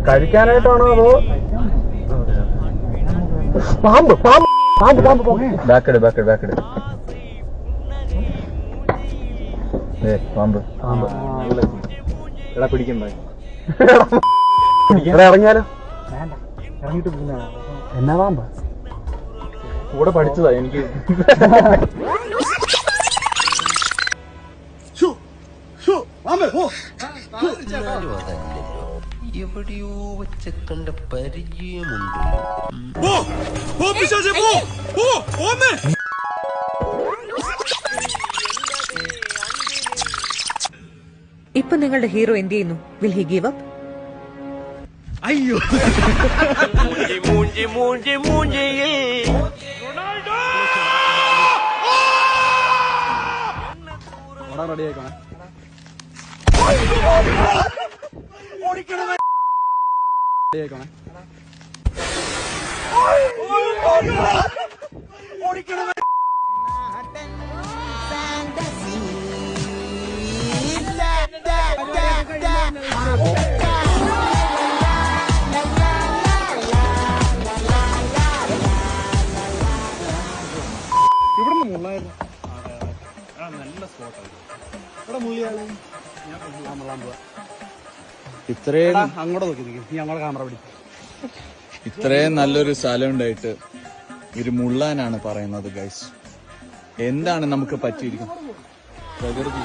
കഴിക്കാനായിട്ടാണോ അതോ പാമ്പ് പാമ്പ് പാമ്പ് പാമ്പ് ബാക്കട് ബാക്കട് ബാക്കട് പാമ്പ് പാമ്പ് എടാ പിടിക്കണ്ടേ ഇറങ്ങിയാലോ ഇറങ്ങിട്ട് എന്നാ പാമ്പ് കൂടെ പഠിച്ചതാ എനിക്ക് എവിടെയോ വെച്ച കണ്ട പരിചയമുണ്ട്. ഇപ്പൊ നിങ്ങളുടെ ഹീറോ എന്ത് ചെയ്യുന്നു? Will he give up? അയ്യോ മൂഞ്ചി മൂഞ്ചി മൂഞ്ചി റെഡിയാക്കണേ ഇവിടുന്ന് മുള്ളായിരുന്നു. നല്ല സ്പോട്ടായിരുന്നു. ഇവിടെ മുള്ളിയാണ്. ഇത്രയും അങ്ങോട്ട് നോക്കി നീ അങ്ങോട്ട് ക്യാമറ പിടിക്കും. ഇത്രയും നല്ലൊരു സ്ഥലം ഉണ്ടായിട്ട് ഒരു മുള്ളാനാണ് പറയുന്നത് ഗൈസ്. എന്താണ് നമുക്ക് പറ്റിയിരിക്കുന്നത്? പ്രകൃതി